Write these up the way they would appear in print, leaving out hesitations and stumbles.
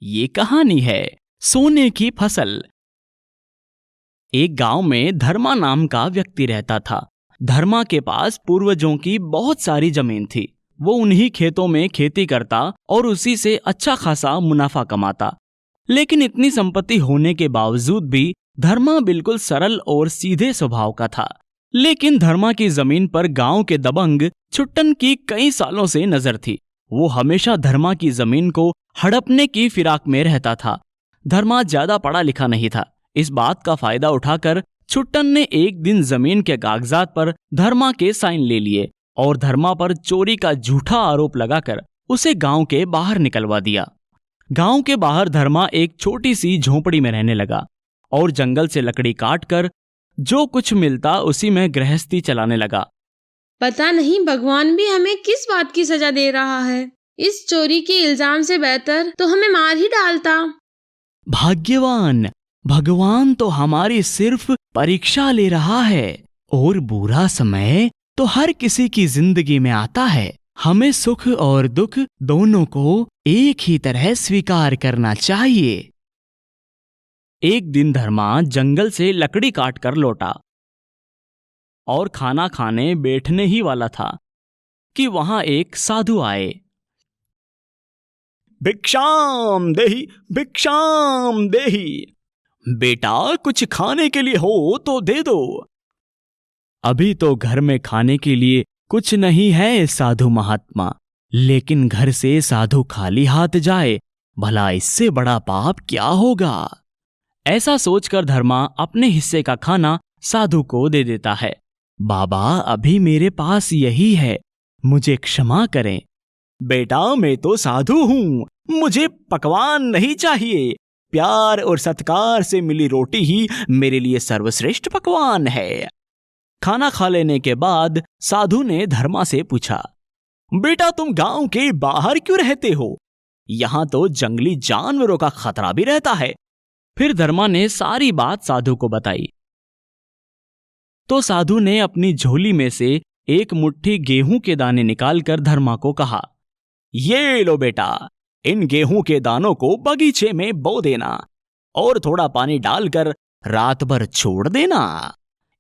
ये कहानी है सोने की फसल। एक गांव में धर्मा नाम का व्यक्ति रहता था। धर्मा के पास पूर्वजों की बहुत सारी जमीन थी। वो उन्हीं खेतों में खेती करता और उसी से अच्छा खासा मुनाफा कमाता। लेकिन इतनी संपत्ति होने के बावजूद भी धर्मा बिल्कुल सरल और सीधे स्वभाव का था। लेकिन धर्मा की जमीन पर गांव के दबंग छुट्टन की कई सालों से नजर थी। वो हमेशा धर्मा की जमीन को हड़पने की फिराक में रहता था। धर्मा ज्यादा पढ़ा लिखा नहीं था। इस बात का फायदा उठाकर छुट्टन ने एक दिन जमीन के कागजात पर धर्मा के साइन ले लिए और धर्मा पर चोरी का झूठा आरोप लगाकर उसे गांव के बाहर निकलवा दिया। गांव के बाहर धर्मा एक छोटी सी झोपड़ी में रहने लगा और जंगल से लकड़ी काटकर जो कुछ मिलता उसी में गृहस्थी चलाने लगा। पता नहीं भगवान भी हमें किस बात की सजा दे रहा है। इस चोरी के इल्जाम से बेहतर तो हमें मार ही डालता। भाग्यवान, भगवान तो हमारी सिर्फ परीक्षा ले रहा है और बुरा समय तो हर किसी की जिंदगी में आता है। हमें सुख और दुख दोनों को एक ही तरह स्वीकार करना चाहिए। एक दिन धर्मा जंगल से लकड़ी काट कर लौटा और खाना खाने बैठने ही वाला था कि वहां एक साधु आए। भिक्षाम देहि, भिक्षाम देहि। बेटा, कुछ खाने के लिए हो तो दे दो। अभी तो घर में खाने के लिए कुछ नहीं है साधु महात्मा, लेकिन घर से साधु खाली हाथ जाए, भला इससे बड़ा पाप क्या होगा। ऐसा सोचकर धर्मा अपने हिस्से का खाना साधु को दे देता है। बाबा, अभी मेरे पास यही है, मुझे क्षमा करें। बेटा, मैं तो साधु हूं, मुझे पकवान नहीं चाहिए। प्यार और सत्कार से मिली रोटी ही मेरे लिए सर्वश्रेष्ठ पकवान है। खाना खा लेने के बाद साधु ने धर्मा से पूछा, बेटा, तुम गांव के बाहर क्यों रहते हो? यहां तो जंगली जानवरों का खतरा भी रहता है। फिर धर्मा ने सारी बात साधु को बताई। तो साधु ने अपनी झोली में से एक मुट्ठी गेहूं के दाने निकालकर धर्मा को कहा, ये लो बेटा, इन गेहूं के दानों को बगीचे में बो देना और थोड़ा पानी डालकर रात भर छोड़ देना।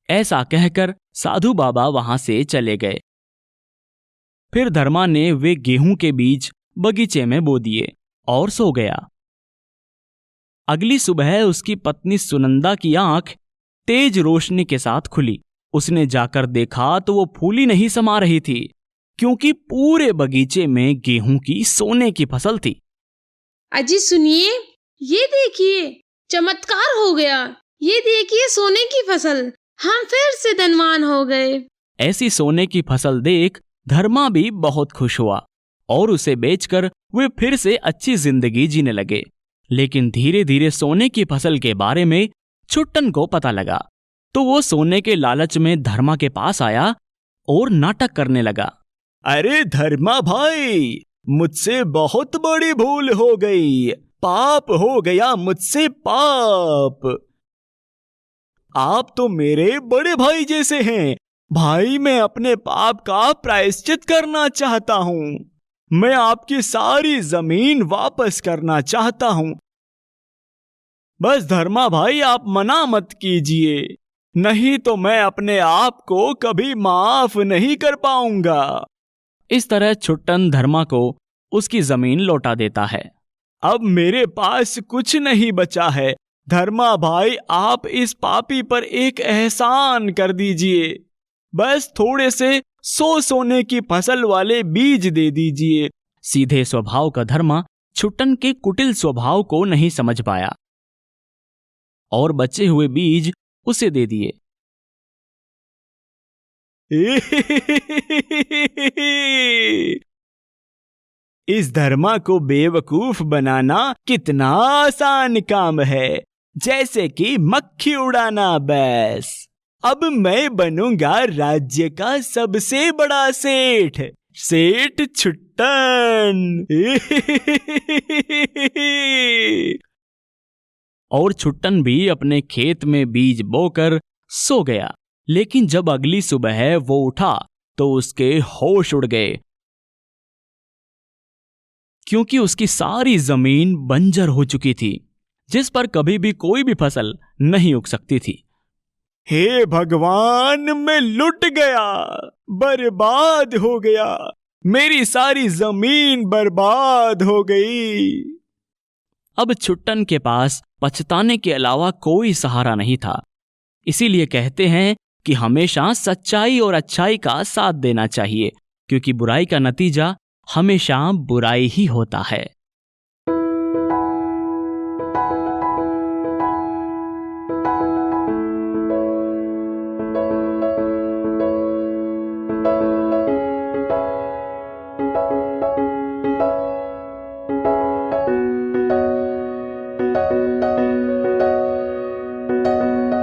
ऐसा कहकर साधु बाबा वहां से चले गए। फिर धर्मा ने वे गेहूं के बीज बगीचे में बो दिए और सो गया। अगली सुबह उसकी पत्नी सुनंदा की आंख तेज रोशनी के साथ खुली। उसने जाकर देखा तो वो फूली नहीं समा रही थी, क्योंकि पूरे बगीचे में गेहूं की सोने की फसल थी। अजी सुनिए, ये देखिए, चमत्कार हो गया। ये देखिए सोने की फसल, हम फिर से धनवान हो गए। ऐसी सोने की फसल देख धर्मा भी बहुत खुश हुआ और उसे बेचकर वे फिर से अच्छी जिंदगी जीने लगे। लेकिन धीरे धीरे सोने की फसल के बारे में छुट्टन को पता लगा, तो वो सोने के लालच में धर्मा के पास आया और नाटक करने लगा। अरे धर्मा भाई, मुझसे बहुत बड़ी भूल हो गई, पाप हो गया मुझसे, पाप। आप तो मेरे बड़े भाई जैसे हैं। भाई, मैं अपने पाप का प्रायश्चित करना चाहता हूं। मैं आपकी सारी जमीन वापस करना चाहता हूं। बस धर्मा भाई, आप मना मत कीजिए, नहीं तो मैं अपने आप को कभी माफ नहीं कर पाऊंगा। इस तरह छुट्टन धर्मा को उसकी जमीन लौटा देता है। अब मेरे पास कुछ नहीं बचा है। धर्मा भाई, आप इस पापी पर एक एहसान कर दीजिए। बस थोड़े से सोने की फसल वाले बीज दे दीजिए। सीधे स्वभाव का धर्मा छुट्टन के कुटिल स्वभाव को नहीं समझ पाया और बचे हुए बीज उसे दे दिए। इस धर्मा को बेवकूफ बनाना कितना आसान काम है, जैसे कि मक्खी उड़ाना। बस अब मैं बनूंगा राज्य का सबसे बड़ा सेठ, सेठ छुट्टन। और छुट्टन भी अपने खेत में बीज बोकर सो गया। लेकिन जब अगली सुबह वो उठा तो उसके होश उड़ गए। क्योंकि उसकी सारी जमीन बंजर हो चुकी थी, जिस पर कभी भी कोई भी फसल नहीं उग सकती थी। हे भगवान, मैं लुट गया, बर्बाद हो गया, मेरी सारी जमीन बर्बाद हो गई। अब छुट्टन के पास पछताने के अलावा कोई सहारा नहीं था। इसीलिए कहते हैं कि हमेशा सच्चाई और अच्छाई का साथ देना चाहिए, क्योंकि बुराई का नतीजा हमेशा बुराई ही होता है।